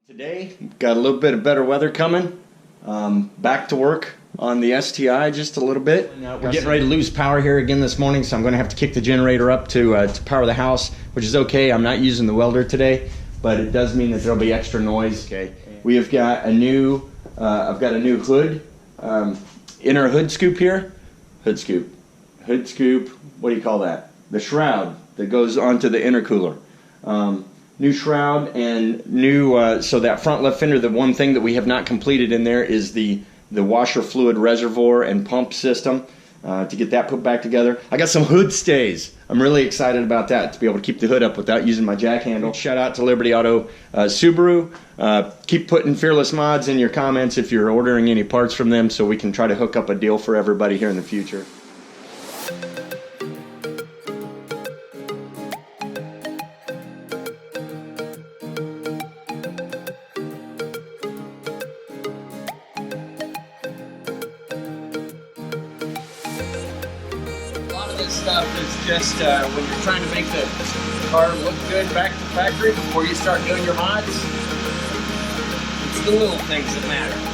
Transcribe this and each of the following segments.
Today, got a little bit of better weather coming. Back to work on the STi just a little bit. We're getting ready to lose power here again this morning, so I'm going to have to kick the generator up to power the house, which is okay. I'm not using the welder today, but it does mean that there'll be extra noise. Okay. We have got a new, I've got a new hood, inner hood scoop here. Hood scoop. What do you call that? The shroud that goes onto the intercooler. New shroud and new, so that front left fender, the one thing that we have not completed in there is the washer fluid reservoir and pump system, to get that put back together. I got some hood stays. I'm really excited about that, to be able to keep the hood up without using my jack handle. Shout out to Liberty Auto Subaru. Keep putting FearlessMods in your comments if you're ordering any parts from them, so we can try to hook up a deal for everybody here in the future. This stuff is just when you're trying to make the car look good back to factory before you start doing your mods. It's the little things that matter.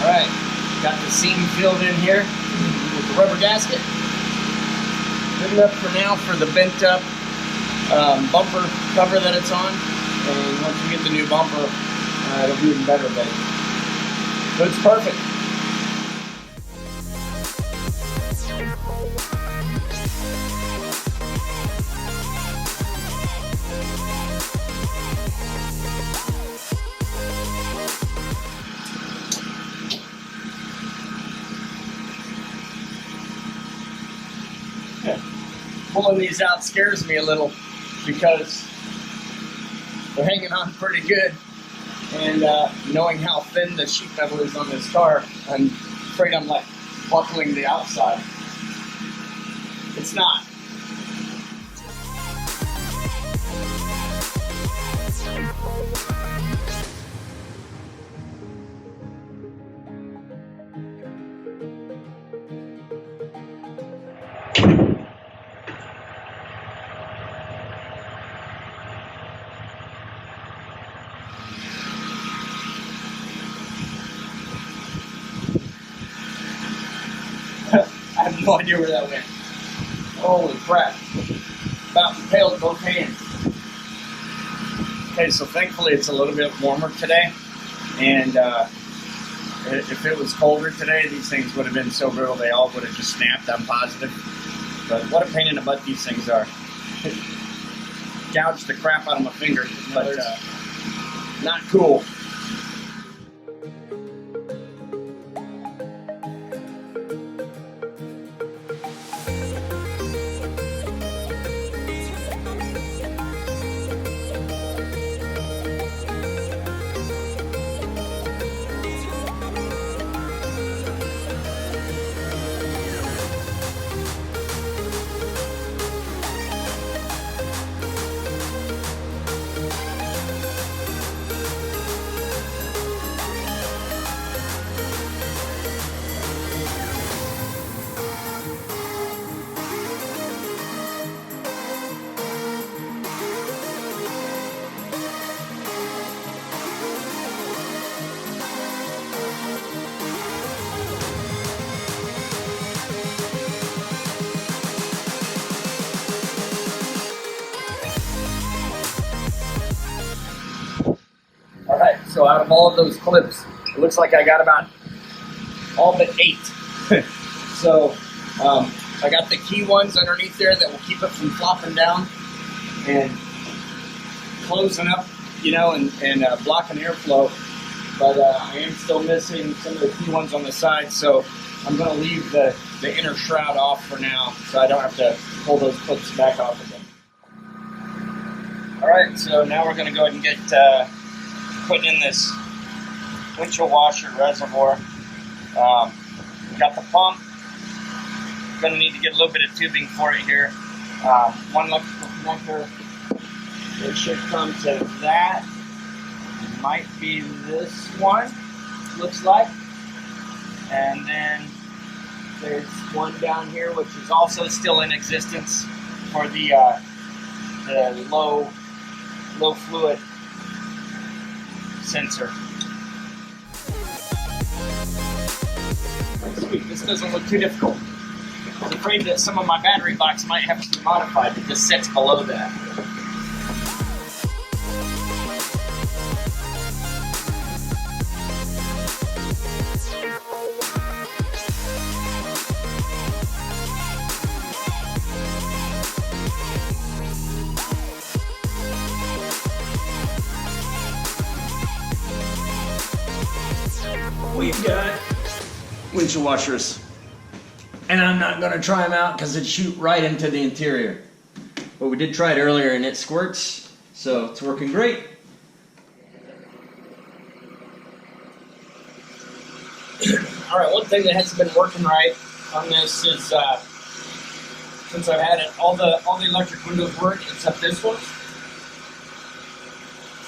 Alright, got the seam filled in here with the rubber gasket. Good enough for now for the bent up bumper cover that it's on. And once we get the new bumper, it'll be even better, but it's perfect. Pulling these out scares me a little because they're hanging on pretty good, and knowing how thin the sheet metal is on this car, I'm afraid I'm like buckling the outside. It's not. I have no idea where that went. Holy crap. About impaled both hands. Okay, so thankfully it's a little bit warmer today. And if it was colder today, these things would have been so brittle they all would have just snapped, I'm positive. But what a pain in the butt these things are. Gouged the crap out of my finger, but not cool. Alright, so out of all of those clips, it looks like I got about all but 8. So I got the key ones underneath there that will keep it from flopping down and closing up, you know, and blocking airflow. But I am still missing some of the key ones on the side, so I'm going to leave the inner shroud off for now, so I don't have to pull those clips back off again. Alright, so now we're going to go ahead and get putting in this windshield washer reservoir. We got the pump. We're going to need to get a little bit of tubing for it here. One electrical connector. It should come to that. It might be this one, looks like. And then there's one down here which is also still in existence for the low fluid sensor. Sweet, this doesn't look too difficult. I was afraid that some of my battery box might have to be modified, but this sits below that. We've got windshield washers, and I'm not going to try them out because it shoot right into the interior. But we did try it earlier and it squirts, so it's working great. Alright, one thing that hasn't been working right on this is since I've had it, all the electric windows work except this one.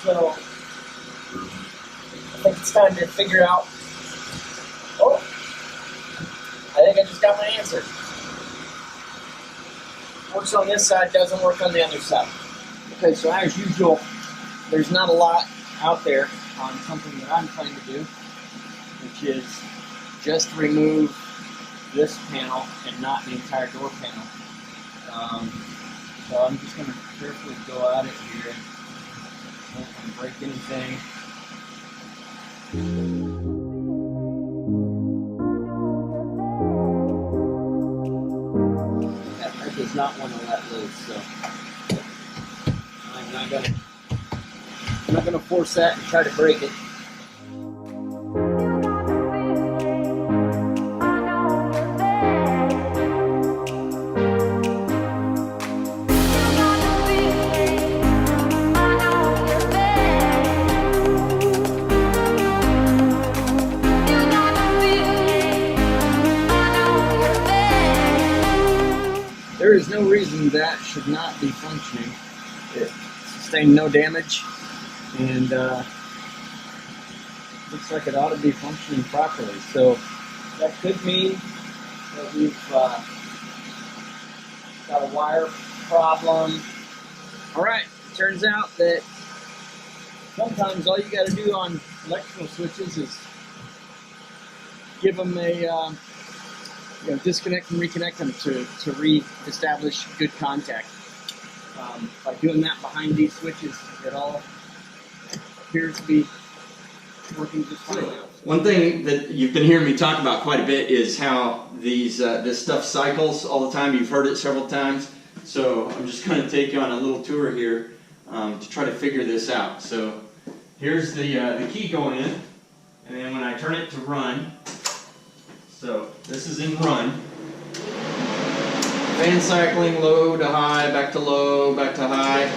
So I think it's time to figure out. Oh, I think I just got my answer. Works on this side, doesn't work on the other side. Okay, so as usual, there's not a lot out there on something that I'm trying to do, which is just remove this panel and not the entire door panel. So I'm just going to carefully go at it here. Don't want to break anything. That does not want to let loose, so I'm not gonna force that and try to break it. There is no reason that should not be functioning. It sustained no damage, and looks like it ought to be functioning properly. So that could mean that we've got a wire problem. Alright, turns out that sometimes all you got to do on electrical switches is give them a disconnect and reconnect them to re-establish good contact. By doing that behind these switches, it all appears to be working just fine. One thing that you've been hearing me talk about quite a bit is how this stuff cycles all the time. You've heard it several times. So I'm just going to take you on a little tour here to try to figure this out. So here's the key going in, and then when I turn it to run, so this is in run. Fan cycling, low to high, back to low, back to high.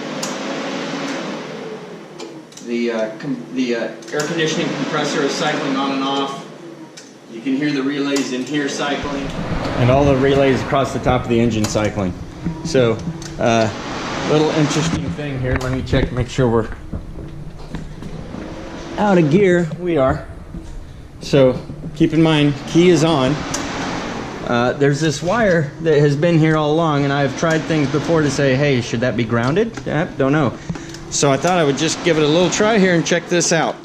The air conditioning compressor is cycling on and off. You can hear the relays in here cycling. And all the relays across the top of the engine cycling. So, little interesting thing here. Let me check, make sure we're out of gear. We are. So, keep in mind, key is on. There's this wire that has been here all along, and I've tried things before to say, hey, should that be grounded? Don't know. So I thought I would just give it a little try here and check this out.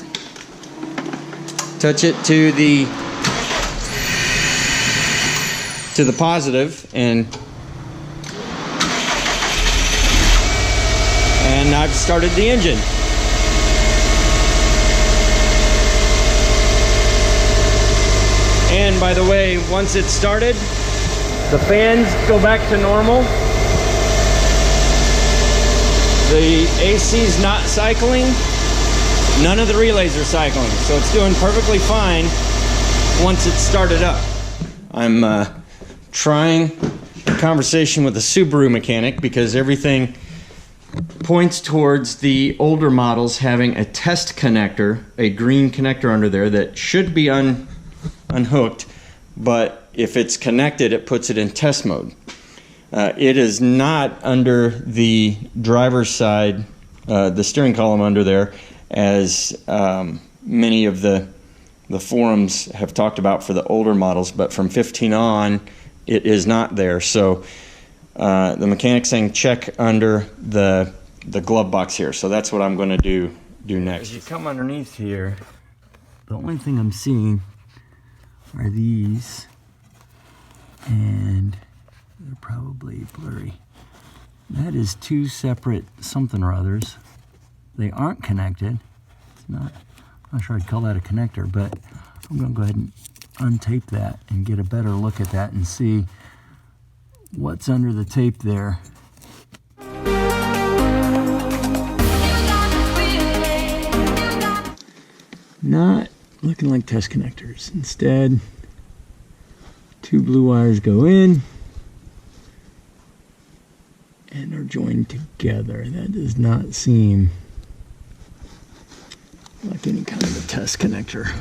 Touch it to the positive, and I've started the engine. And by the way, once it's started, the fans go back to normal. The AC's not cycling. None of the relays are cycling. So it's doing perfectly fine once it's started up. I'm trying a conversation with a Subaru mechanic because everything points towards the older models having a test connector, a green connector under there that should be unhooked, but if it's connected, it puts it in test mode. It is not under the driver's side, the steering column under there, as many of the forums have talked about for the older models, but from 15 on, it is not there. So the mechanic's saying check under the glove box here. So that's what I'm going to do next. As you come underneath here, the only thing I'm seeing are these, and they're probably blurry. That is two separate something or others. They aren't connected. It's not, I'm not sure I'd call that a connector, but I'm going to go ahead and untape that and get a better look at that and see what's under the tape there. Not looking like test connectors. Instead, two blue wires go in and are joined together. That does not seem like any kind of a test connector.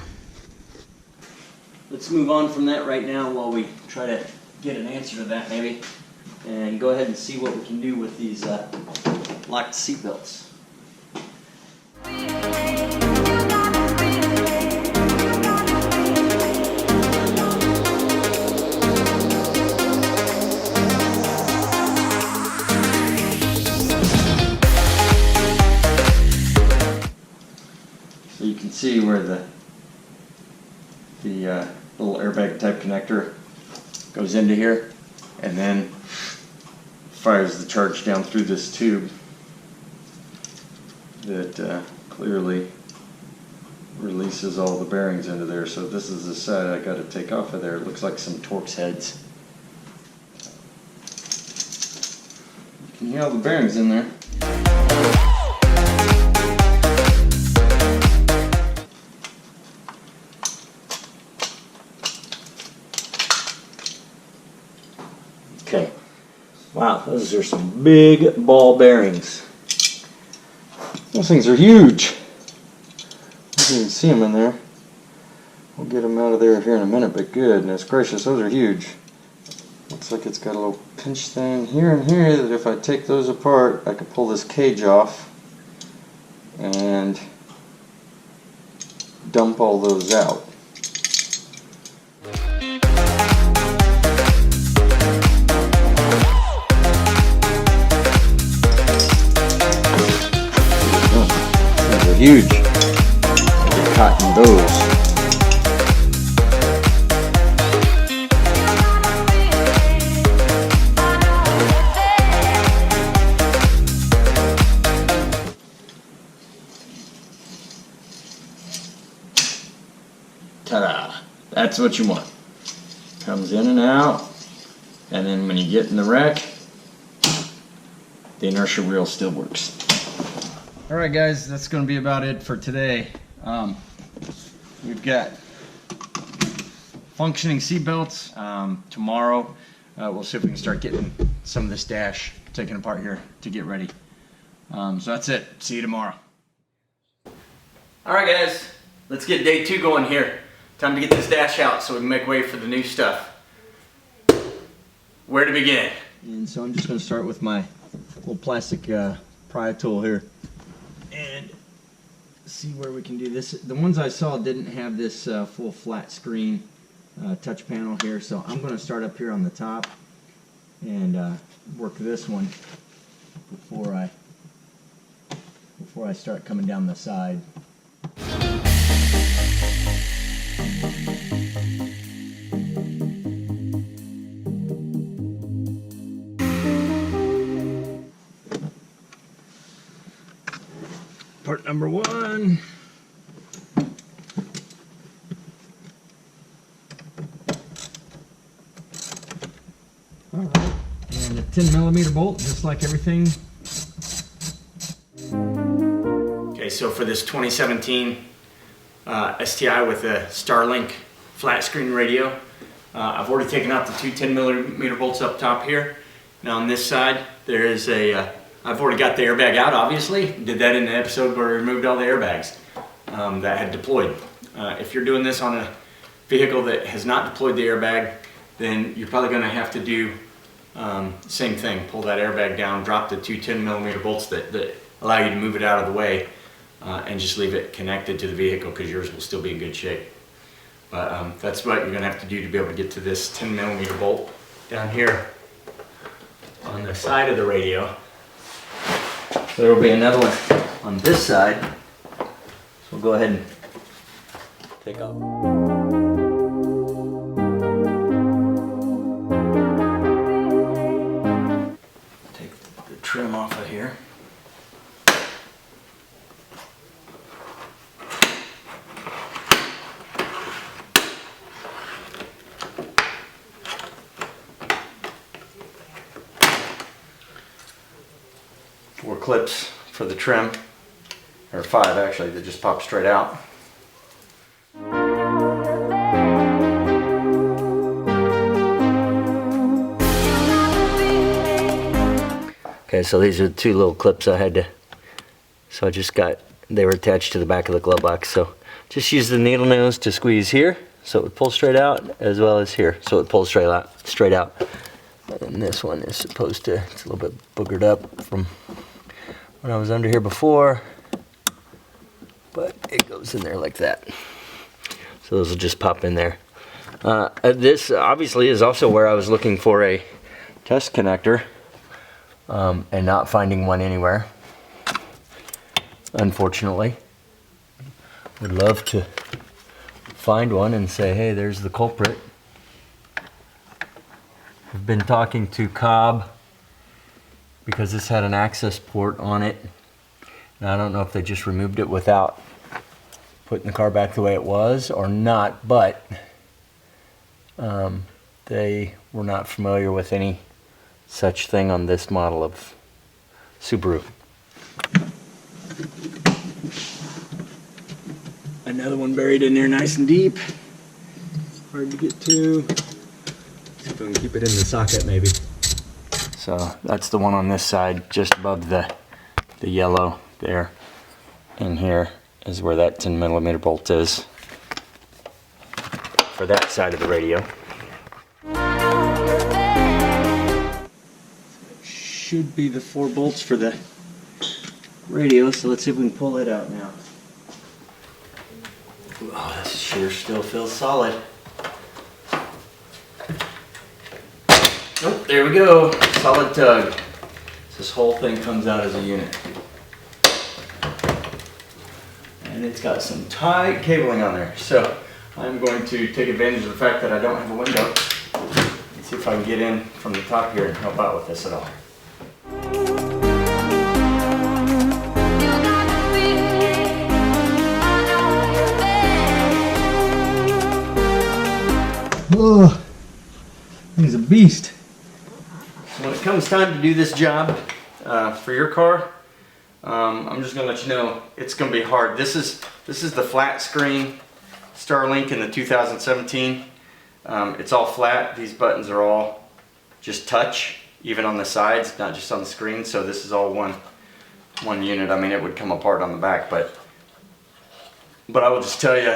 Let's move on from that right now while we try to get an answer to that maybe, and go ahead and see what we can do with these locked seatbelts. So you can see where the little airbag type connector goes into here and then fires the charge down through this tube that clearly releases all the bearings into there. So this is the side I got to take off of there. It looks like some Torx heads. You can hear all the bearings in there. Okay, wow, those are some big ball bearings. Those things are huge. You can see them in there. We'll get them out of there here in a minute, but goodness gracious, those are huge. Looks like it's got a little pinch thing here and here that if I take those apart, I could pull this cage off and dump all those out. Huge. Get caught in those. Ta-da! That's what you want. Comes in and out, and then when you get in the wreck, the inertia wheel still works. Alright guys, that's going to be about it for today. We've got functioning seatbelts. Tomorrow we'll see if we can start getting some of this dash taken apart here to get ready. So that's it. See you tomorrow. Alright guys, let's get day 2 going here. Time to get this dash out so we can make way for the new stuff. Where to begin? And so I'm just going to start with my little plastic pry tool here and see where we can do this. The ones I saw didn't have this full flat screen touch panel here, so I'm going to start up here on the top and work this one before I start coming down the side. Part number 1. Alright, and a 10mm bolt, just like everything. Okay, so for this 2017 STi with a Starlink flat screen radio, I've already taken out the two 10mm bolts up top here. Now on this side, there is a I've already got the airbag out, obviously. Did that in the episode where I removed all the airbags that had deployed. If you're doing this on a vehicle that has not deployed the airbag, then you're probably going to have to do same thing. Pull that airbag down, drop the two 10mm bolts that allow you to move it out of the way, and just leave it connected to the vehicle because yours will still be in good shape. But that's what you're going to have to do to be able to get to this 10mm bolt down here on the side of the radio. So there will be another one on this side. So we'll go ahead and take off. Take the trim off of here. Four clips for the trim, or 5 actually, that just pop straight out. Okay, so these are the 2 little clips I had to, so I just got, they were attached to the back of the glove box, so just use the needle nose to squeeze here so it would pull straight out, as well as here so it pulls straight out. And this one is supposed to, it's a little bit boogered up from when I was under here before, but it goes in there like that. So those will just pop in there. This obviously is also where I was looking for a test connector and not finding one anywhere, unfortunately. Would love to find one and say, hey, there's the culprit. I've been talking to Cobb because this had an access port on it, and I don't know if they just removed it without putting the car back the way it was or not, but they were not familiar with any such thing on this model of Subaru. Another one buried in there nice and deep, hard to get to. See if we can keep it in the socket maybe. So that's the one on this side, just above the yellow there. In here is where that 10mm bolt is for that side of the radio. Should be the 4 bolts for the radio, so let's see if we can pull it out now. Oh, this sure still feels solid. Oh, there we go. Solid tug. This whole thing comes out as a unit. And it's got some tight cabling on there. So I'm going to take advantage of the fact that I don't have a window and see if I can get in from the top here and help out with this at all. Oh, he's a beast. So when it comes time to do this job for your car, I'm just going to let you know it's going to be hard. This is the flat screen Starlink in the 2017. It's all flat. These buttons are all just touch, even on the sides, not just on the screen. So this is all one unit. I mean, it would come apart on the back, but I will just tell you,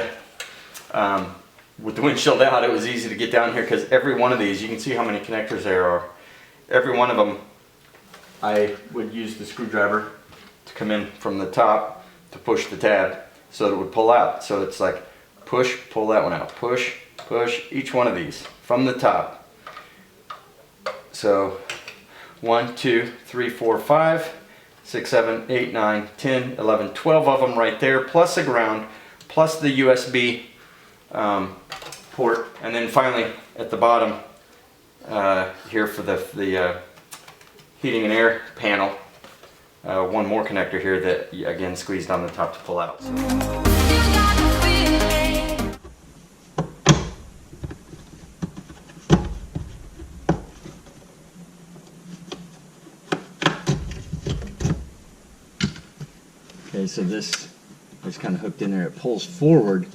with the windshield out, it was easy to get down here because every one of these, you can see how many connectors there are. Every one of them, I would use the screwdriver to come in from the top to push the tab so that it would pull out. So it's like push, pull that one out, push, push, each one of these from the top. So 1, 2, 3, 4, 5, 6, 7, 8, 9, 10, 11, 12 of them right there, plus a ground, plus the USB port, and then finally at the bottom here for the heating and air panel, one more connector here that again squeezed on the top to pull out. Okay, so this is kind of hooked in there. It pulls forward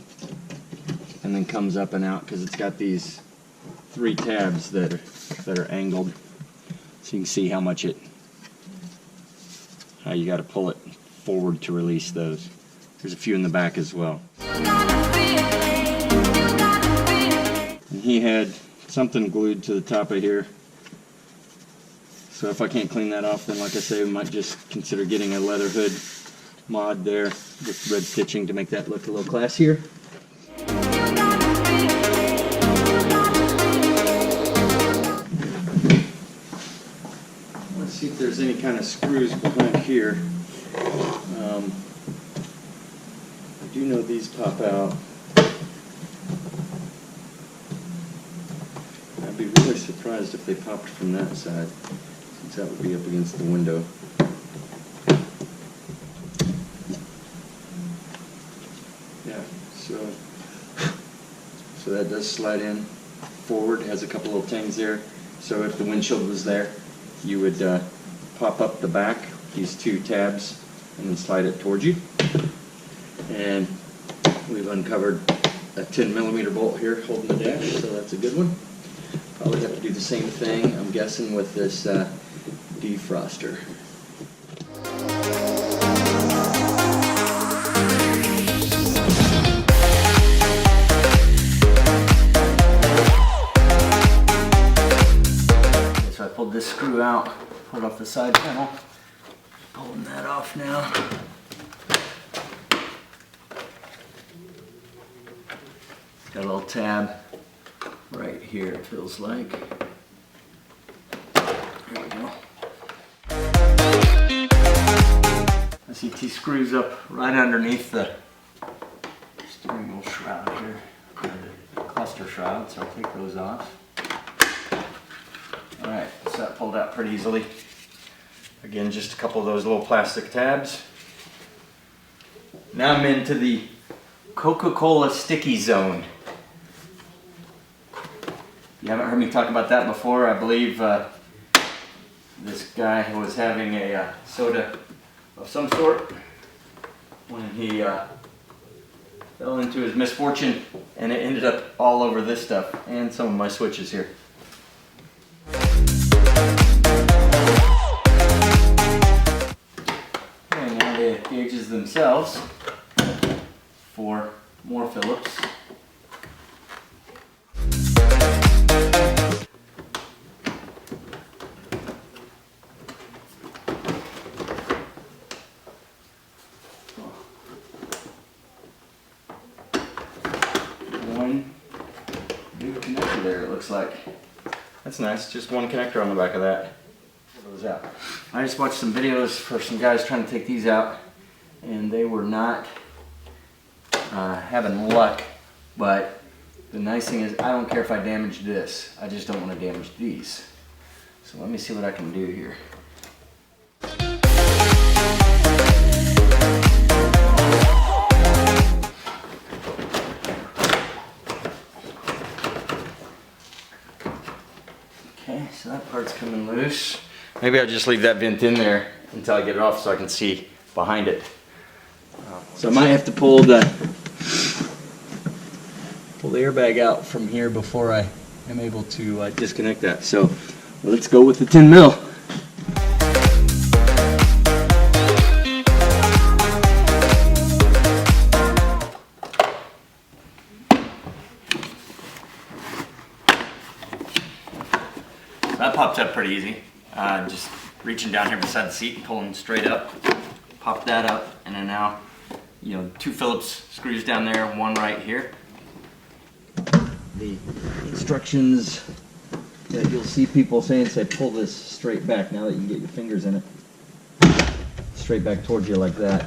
and then comes up and out because it's got these 3 tabs that are angled, so you can see how much it you got to pull it forward to release those. There's a few in the back as well. And he had something glued to the top of here. So if I can't clean that off, then like I say, we might just consider getting a leather hood mod there with red stitching to make that look a little classier. Let's see if there's any kind of screws behind here. I do know these pop out. I'd be really surprised if they popped from that side, since that would be up against the window. Yeah, so that does slide in forward, has a couple little things there. So if the windshield was there, you would pop up the back, these two tabs, and then slide it towards you. And we've uncovered a 10mm bolt here holding the dash, so that's a good one. Probably have to do the same thing, I'm guessing, with this defroster. So I pulled this screw out, put it off the side panel, pulling that off now. Got a little tab right here, it feels like. There we go. I see T screws up right underneath the steering wheel shroud here, the cluster shroud, so I'll take those off. Alright, so that pulled out pretty easily. Again, just a couple of those little plastic tabs. Now I'm into the Coca-Cola sticky zone. You haven't heard me talk about that before. I believe this guy was having a soda of some sort when he fell into his misfortune, and it ended up all over this stuff and some of my switches here. And now the gauges themselves for more Phillips. One new connector there, it looks like. That's nice, just one connector on the back of that. Pull those out. I just watched some videos for some guys trying to take these out, and they were not having luck. But the nice thing is, I don't care if I damage this, I just don't want to damage these. So let me see what I can do here. Okay, so that part's coming loose. Maybe I'll just leave that vent in there until I get it off so I can see behind it. So I might have to pull the airbag out from here before I am able to disconnect that. So let's go with the 10mm. That popped up pretty easy. Just reaching down here beside the seat and pulling straight up. Pop that up, and then now, you know, two Phillips screws down there, one right here. The instructions that you'll see people saying say pull this straight back. Now that you can get your fingers in it, straight back towards you like that.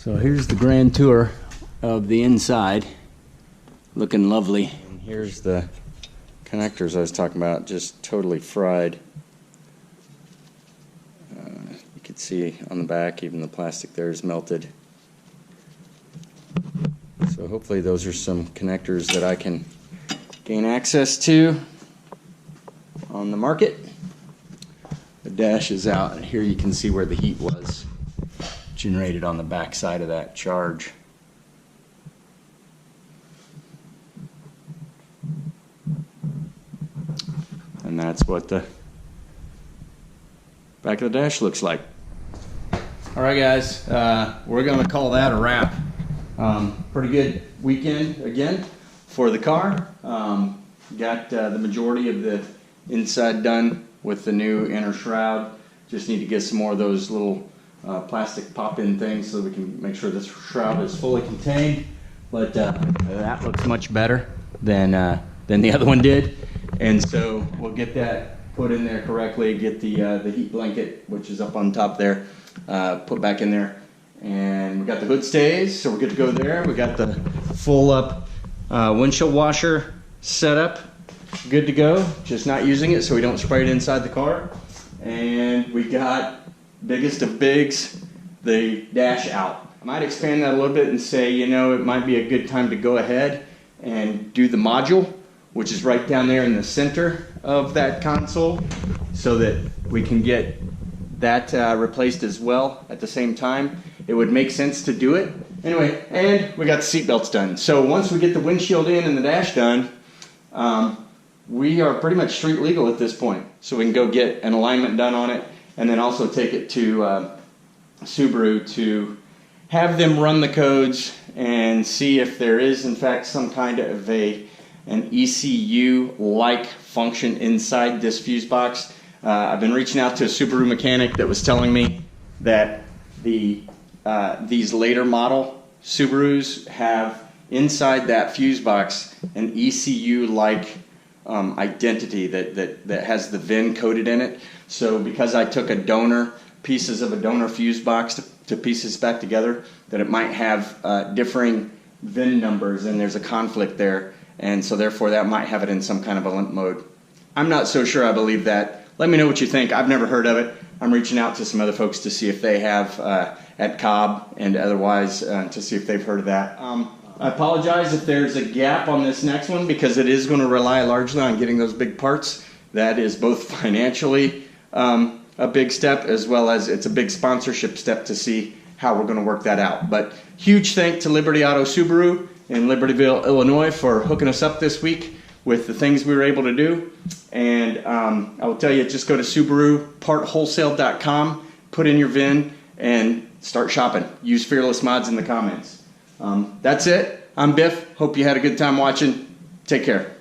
So here's the grand tour of the inside. Looking lovely. And here's the connectors I was talking about, just totally fried. You can see on the back, even the plastic there is melted. So hopefully those are some connectors that I can gain access to on the market. The dash is out, and here you can see where the heat was generated on the back side of that charge. And that's what the back of the dash looks like. All right, guys, we're going to call that a wrap. Pretty good weekend again for the car. Got the majority of the inside done with the new inner shroud. Just need to get some more of those little plastic pop-in things so we can make sure this shroud is fully contained. But that looks much better than the other one did. And so we'll get that put in there correctly, get the heat blanket, which is up on top there, put back in there. And we got the hood stays, so we're good to go there. We got the full up windshield washer set up, good to go. Just not using it so we don't spray it inside the car. And we got, biggest of bigs, the dash out. I might expand that a little bit and say, you know, it might be a good time to go ahead and do the module, which is right down there in the center of that console, so that we can get that replaced as well at the same time. It would make sense to do it. Anyway, and we got the seatbelts done. So once we get the windshield in and the dash done, we are pretty much street legal at this point. So we can go get an alignment done on it, and then also take it to Subaru to have them run the codes and see if there is in fact some kind of an ECU-like function inside this fuse box. I've been reaching out to a Subaru mechanic that was telling me that these later model Subarus have inside that fuse box an ECU-like identity that has the VIN coded in it. So because I took pieces of a donor fuse box to pieces back together, that it might have differing VIN numbers, and there's a conflict there, and so therefore that might have it in some kind of a limp mode. I'm not so sure I believe that. Let me know what you think. I've never heard of it. I'm reaching out to some other folks to see if they have at Cobb and otherwise to see if they've heard of that. I apologize if there's a gap on this next one, because it is going to rely largely on getting those big parts. That is both financially a big step, as well as it's a big sponsorship step to see how we're going to work that out. But huge thank to Liberty Auto Subaru in Libertyville, Illinois, for hooking us up this week with the things we were able to do. And I will tell you, just go to SubaruPartWholesale.com, put in your VIN, and start shopping. Use FearlessMods in the comments. That's it. I'm Biff. Hope you had a good time watching. Take care.